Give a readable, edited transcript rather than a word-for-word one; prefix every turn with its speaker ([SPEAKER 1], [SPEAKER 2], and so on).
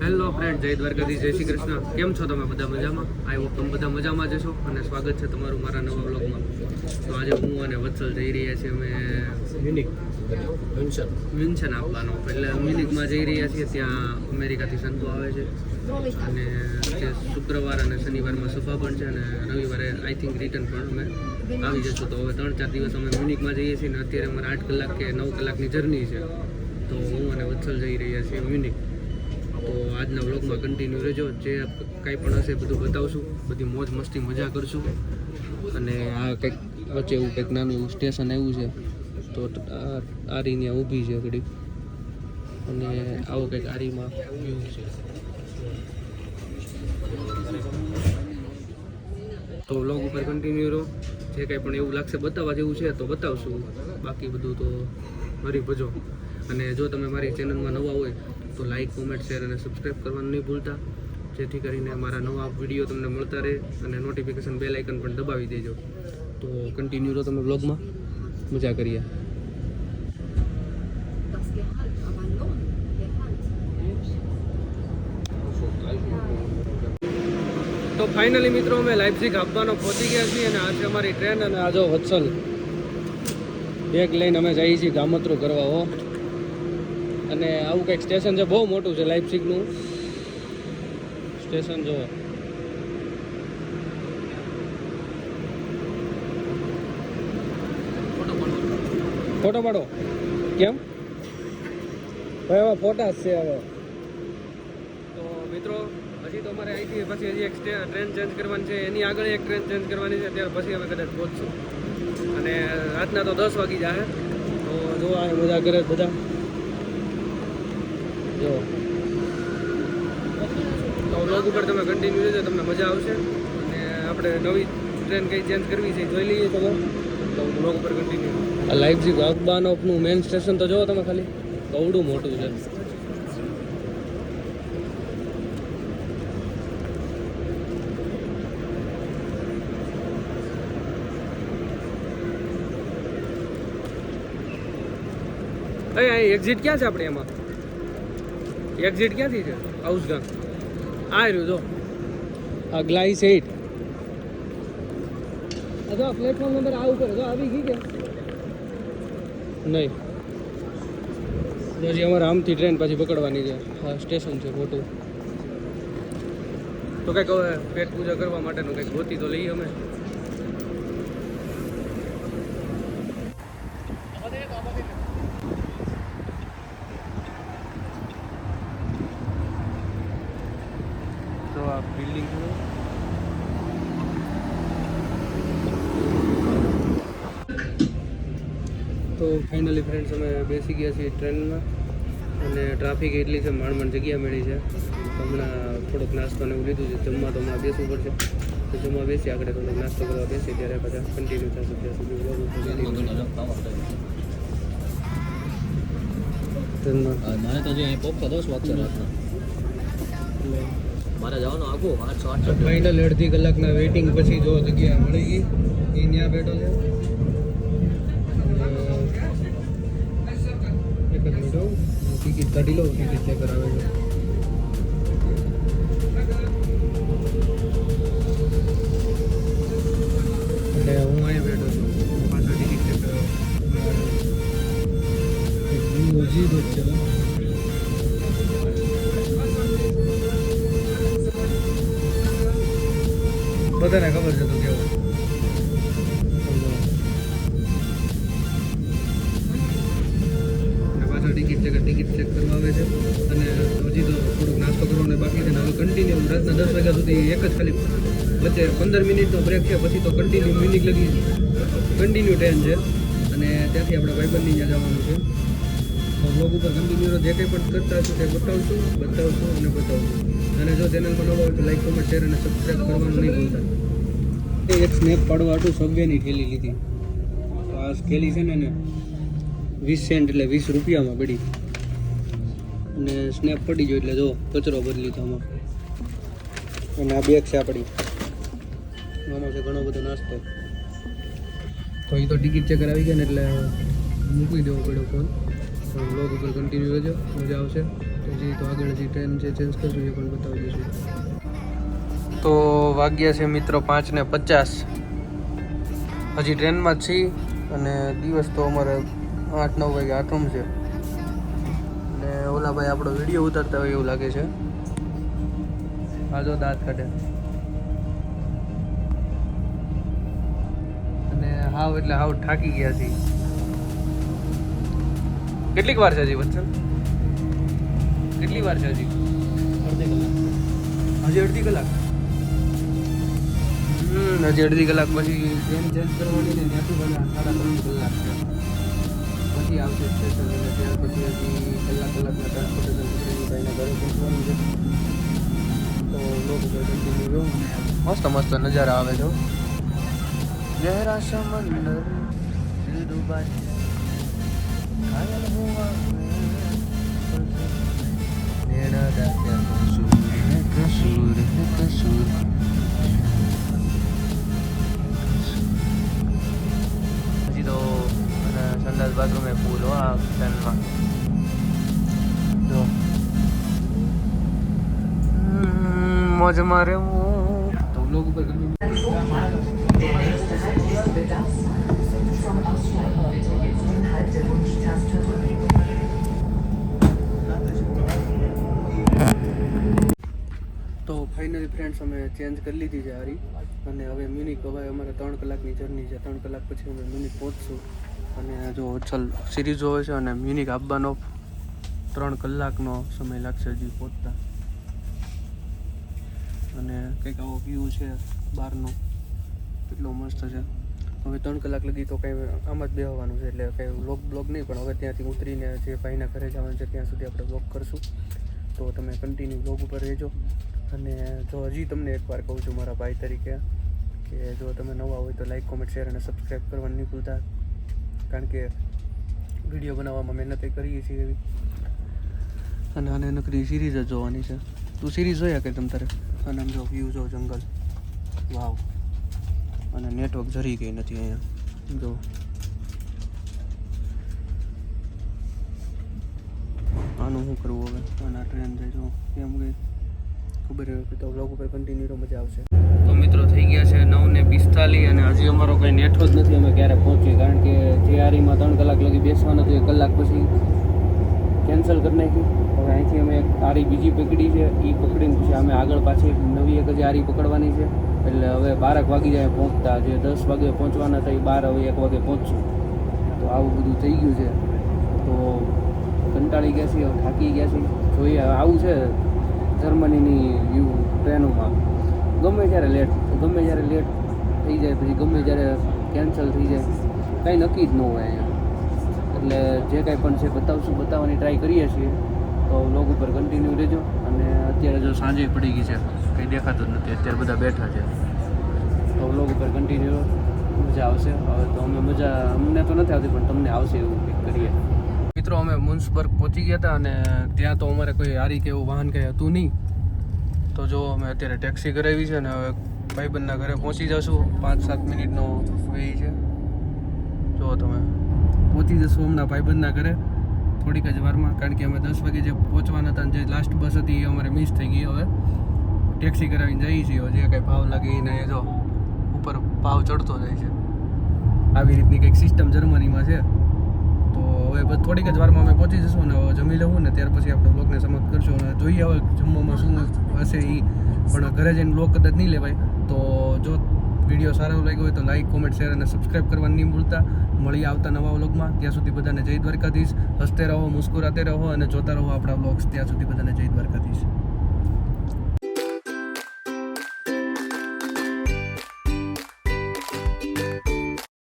[SPEAKER 1] Hello friend, જય દ્વારકાધીશ, જય શ્રી કૃષ્ણ. કેમ છો તમે બધા? મજામાં? આઈ હોપ તમે બધા મજામાં જ છો અને સ્વાગત છે તમારું મારા નવા વ્લોગમાં. તો આજે હું અને વત્સલ જઈ રહ્યા છીએ અમે મ્યુનિક વિન્સન આપવાનો. એટલે મ્યુનિકમાં જઈ રહ્યા છીએ. ત્યાં અમેરિકાથી સંતો આવે છે અને જે શુક્રવાર અને શનિવારમાં સભા પણ છે અને રવિવારે આઈ થિંક રિટર્ન પણ અમે આવી જશું. તો હવે 3-4 દિવસ અમે મ્યુનિકમાં જઈએ છીએ અને અત્યારે અમારે 8 કલાક કે 9 કલાકની જર્ની છે. તો હું અને વત્સલ જઈ રહ્યા છીએ મ્યુનિક. તો આજના વ્લોગમાં કન્ટિન્યુ રહેજો. જે કાંઈ પણ હશે બધું બતાવશું, બધી મોજ મસ્તી મજા કરશું. અને આ કંઈક વચ્ચે એવું કંઈક નાનું એવું સ્ટેશન આવ્યું છે. તો આરી ઊભી છે ઘડી અને આવો કંઈક આરીમાં વ્યૂ છે. તો વ્લોગ ઉપર કન્ટિન્યુ રહો. જે કંઈ પણ એવું લાગશે બતાવવા જેવું છે તો બતાવશું, બાકી બધું તો ભરી ભજો. અને જો તમે મારી ચેનલમાં નવા હોય તો લાઈક, કોમેન્ટ, શેર અને સબસ્ક્રાઈબ કરવાનું નહીં ભૂલતા, જેથી કરીને મારા નવા વિડીયો તમને મળતા રહે. અને નોટિફિકેશન બેલ આઇકન પણ દબાવી દેજો. તો કન્ટિન્યુ રહો તમે વ્લોગમાં, મજા કરીએ. તો ફાઇનલી મિત્રો અમે લાઇપ્ઝિગ આપવાનો પહોંચી ગયા છીએ અને આજે અમારી ટ્રેન. અને આ જો વત્સલ બેગ લઈને અમે જઈએ છીએ ગામતરું કરવા. હો, અને આવું કંઈક સ્ટેશન છે, બહુ મોટું છે લાઇપ્ઝિગનું સ્ટેશન. જો ફોટો પાડો. કેમ ભાઈ? હવે ફોટા જ છે હવે. તો મિત્રો હજી તો અમારે અહીંથી પછી હજી એક ટ્રેન ચેન્જ કરવાની છે, એની આગળ એક ટ્રેન ચેન્જ કરવાની છે, ત્યાર પછી અમે કદાચ પહોંચશું. અને રાતના તો 10 વાગી જાય. તો જો આ મજા કરે બધા. જો તો વ્લોગ ઉપર તમે કન્ટિન્યુ રહેજો, તમને મજા આવશે. અને આપણે નવી ટ્રેન કઈ ચેન્જ કરવી છે જોઈ લઈએ તમે. તો વ્લોગ ઉપર કન્ટિન્યુ. આ લાઇપ્ઝિગ હાઉસબાનહોફનું મેઇન સ્ટેશન તો જુઓ તમે ખાલી, કવડું મોટું છે. એક્ઝિટ ક્યાં છે આપણે? એમાં એક્ઝિટ ક્યાંથી છે? હાઉસગામ આ રહ્યું. જો આ ગ્લાઇસ 8. જો પ્લેટફોર્મ નંબર આ ઉપર જો આવી ગઈ કે નહીં? હજી અમારે આમથી ટ્રેન પાછી પકડવાની છે. હા, સ્ટેશન છે મોટું. તો કંઈક હવે પેટ પૂજા કરવા માટેનું કંઈક ગોતી તો લઈએ અમે. તો આ બિલ્ડિંગ છે. તો ફાઇનલી ફ્રેન્ડ્સ અમે બેસી ગયા છીએ ટ્રેનમાં અને ટ્રાફિક એટલી છે, માંડ જગ્યા મળી છે. હમણાં થોડોક નાસ્તો ને એવું લીધું છે. જમવા તો હમણાં બેસવું પડશે. તો જમવા બેસી આગળ થોડોક નાસ્તો કરવા બેસીએ ત્યારે બધા કન્ટિન્યુ થશે. ત્યાં સુધી વ્લોગ ઉપર
[SPEAKER 2] મારે તો જે અહીં પોપતા 10 વાગશે રાતના. મારે જવાનું આખું 8:08.
[SPEAKER 1] ફાઇનલ અડધી કલાકના વેઇટિંગ પછી જો જગ્યા મળી ગઈ. એ ત્યાં બેઠો છે. એક જ મિનિટ, ટિકિટ કાઢી લો. ટિકિટ ચેક કરાવે છે. એટલે હું અહીંયા બેઠો છું. પાછળ ટિકિટ ચેક કરાવે. ઓછી દૂધ છે. બધાને ખબર છે તો કેવું. પાછળ ટિકિટ ચેક કરવા આવે છે. અને હજી તો થોડુંક નાસ્તો કરવાનો બાકી છે ને હવે કન્ટિન્યુ રાતના 10 વાગ્યા સુધી એક જ ખાલી વચ્ચે 15 મિનિટનો બ્રેક છે. પછી તો કન્ટિન્યુ મ્યુનિક લગી કન્ટિન્યુ ટ્રેન છે અને ત્યાંથી આપણે ભાઈબંધની ત્યાં જવાનું છે. તો વ્લોગ ઉપર કન્ટિન્યુ જે કંઈ પણ કરતા હશું તે બતાવશું અને બતાવશું. અને જો ચેનલમાં નવા હોય તો લાઈક, કોમેન્ટ, શેર અને સબસ્ક્રાઈબ કરવાનું નહીં ભૂલતા. એક સ્નેપ પાડવા હાટું સબવેની થેલી લીધી. તો આ થેલી છે ને 20 સેન્ટ એટલે 20 રૂપિયામાં પડી. અને સ્નેપ પડી ગયો એટલે જો કચરો ભરી લીધો આમાં. અને આ બેગ છે આપણી, આમાં છે ઘણો બધો નાસ્તો. તો એ તો ટિકિટ ચેક કરાવી ગયા ને એટલે મૂકી દેવો પડ્યો ફોન. વ્લોગ ઉપર કન્ટિન્યુ રહેજો, મજા આવશે. હજી તો આગળ જે ટ્રેન જે ચેન્જ કરશું એ પણ બતાવી દઈશું. તો વાગ્યા છે મિત્રો 5:50. હજી ટ્રેનમાં જ છીએ અને દિવસ તો અમારે 8-9 વાગે આઠમ છે. અને ઓલા ભાઈ આપણો વિડીયો ઉતારતા હોય એવું લાગે છે. આ જો દાંત કાઢે અને હાવ એટલે હાવ થાકી ગયા છીએ. કેટલીક વાર છે હજી વત્સલ? કેટલી વાર છે હજી?
[SPEAKER 2] અડધી કલાક.
[SPEAKER 1] હજી અડધી કલાક. હજી અડધી કલાક પછી ટ્રેન ચેન્જ કરવાની ને ત્યાંથી બધા 3.5 કલાક છે. પછી આવશે સ્ટેશન અને ત્યાર પછી હજી કલાકના ટ્રાન્સપોર્ટેશન પકડીને ભાઈને ઘરે પહોંચવાનું છે. તો લોકો કન્ટિન્યુ રહો. મસ્ત મસ્ત નજારા આવે છે. ગહેરા સમંદર દિલ ડૂબા ઘાયલ હુઆ મેરા દાયા કસૂર હે કસૂર. હજી તો સંડાસ બાથરૂમ એ ફૂલ હો આ ટ્રેનમાં. જો મોજમાં રહેવું તો બ્લોગ ઉપર તો ફાઇનલી ફ્રેન્ડ્સ અમે ચેન્જ કરી લીધી છે હારી અને હવે મ્યુનિક હવે અમારે 3 કલાકની જર્ની છે. 3 કલાક પછી અમે મ્યુનિક પહોંચશું અને જો ચલ સિરીઝ જોવે છે અને મ્યુનિક આપવાનો 3 કલાકનો સમય લાગશે હજી પહોંચતા. અને કંઈક આવો વ્યૂ છે બહારનો, કેટલો મસ્ત છે. હવે 3 કલાક લગી તો કંઈ આમ જ બેહવાનું છે એટલે કંઈ બ્લોગ નહીં, પણ હવે ત્યાંથી ઉતરીને જે ભાઈના ઘરે જવાનું છે ત્યાં સુધી આપણે બ્લોગ કરશું. તો તમે કન્ટિન્યુ બ્લોગ ઉપર રહેજો. અને જો હજી તમને એકવાર કહું છું મારા ભાઈ તરીકે કે જો તમે નવા હોય તો લાઈક, કોમેન્ટ, શેર અને સબસ્ક્રાઈબ કરવાનું નહીં ભૂલતા, કારણ કે વિડીયો બનાવવામાં મહેનત કરીએ છીએ એવી. અને આને નકરી સિરીઝ જ જોવાની છે. તું સિરીઝ જોયા કે તમ તારે? અને આમ જો વ્યૂ જો જંગલ, વાવ. અને નેટવર્ક જરી ગઈ નથી અહીંયા જો. આનું શું કરવું હવે? અને આ ટ્રેન જાય જો કેમ ગઈ ખબર હોય તો બ્લોગ ઉપર કન્ટિન્યુ તો મજા આવશે. તો મિત્રો થઈ ગયા છે 9:45 અને હજી અમારો કંઈ નેઠો જ નથી અમે ક્યારે પહોંચીએ, કારણ કે જેઆરીમાં 3 કલાક લગી બેસવાનું હતું, 1 કલાક પછી કેન્સલ કરી નાખી. હવે અહીંથી અમે એક આરી બીજી પકડી છે, એ પકડીને પછી અમે આગળ પાછી નવી એક જ આરી પકડવાની છે. એટલે હવે 12 વાગી જાય પહોંચતા, જે 10 વાગે પહોંચવાના હતા એ 12 હવે 1 વાગે પહોંચશું. તો આવું બધું થઈ ગયું છે. તો કંટાળી ગયા છીએ, થાકી ગયા છીએ. જોઈએ આવું છે જર્મનીની વ્યૂ ટ્રેનોમાં. ગમે ત્યારે લેટ થઈ જાય, પછી ગમે ત્યારે કેન્સલ થઈ જાય, કાંઈ નક્કી જ ન હોય અહીંયા. એટલે જે કાંઈ પણ છે બતાવવાની ટ્રાય કરીએ છીએ. તો વ્લોગ ઉપર કન્ટિન્યુ રહેજો. અને અત્યારે જો સાંજે પડી ગઈ છે, કંઈ દેખાતું જ નથી, અત્યારે બધા બેઠા છે. તો વ્લોગ ઉપર કન્ટિન્યુ મજા આવશે. હવે તો અમને તો નથી આવતી, પણ તમને આવશે એવું કંઈક કરીએ. મિત્રો અમે મુન્સબર્ગ પહોંચી ગયા હતા અને ત્યાં તો અમારે કોઈ હારી કે એવું વાહન કંઈ હતું નહીં. તો જો અમે અત્યારે ટેક્સી કરાવી છે અને હવે ભાઈબંધના ઘરે પહોંચી જશું. 5-7 મિનિટનો વે છે. જો તમે પહોંચી જશું હમણાં ભાઈબંધના ઘરે થોડીક જ વારમાં, કારણ કે અમે 10 વાગે જે પહોંચવાના હતા જે લાસ્ટ બસ હતી એ અમારે મિસ થઈ ગઈ. હવે ટેક્સી કરાવીને જઈએ છીએ. જે કંઈ ભાવ લાગીને એ જો ઉપર ભાવ ચડતો જાય છે. આવી રીતની કંઈક સિસ્ટમ જર્મનીમાં છે. તો હવે બસ થોડીક જ વારમાં અમે પહોંચી જશું અને જમી લઉં ને ત્યાર પછી આપણે બ્લોગને સમાપ્ત કરશું. અને જોઈએ હવે જમવામાં શું હશે એ, પણ ઘરે જઈને બ્લોગ કદાચ નહીં લેવાય. તો જો વિડીયો સારો લાગ્યો હોય તો લાઈક, કોમેન્ટ, શેર અને સબસ્ક્રાઈબ કરવાનું નહીં ભૂલતા. મળીએ આવતા નવા વ્લોગમાં. ત્યાં સુધી બધાને જય દ્વારકાધીશ. હસતે રહો, મુસ્કુરાતે રહો અને જોતા રહો આપણા વ્લોગ્સ. ત્યાં સુધી બધાને જય દ્વારકાધીશ.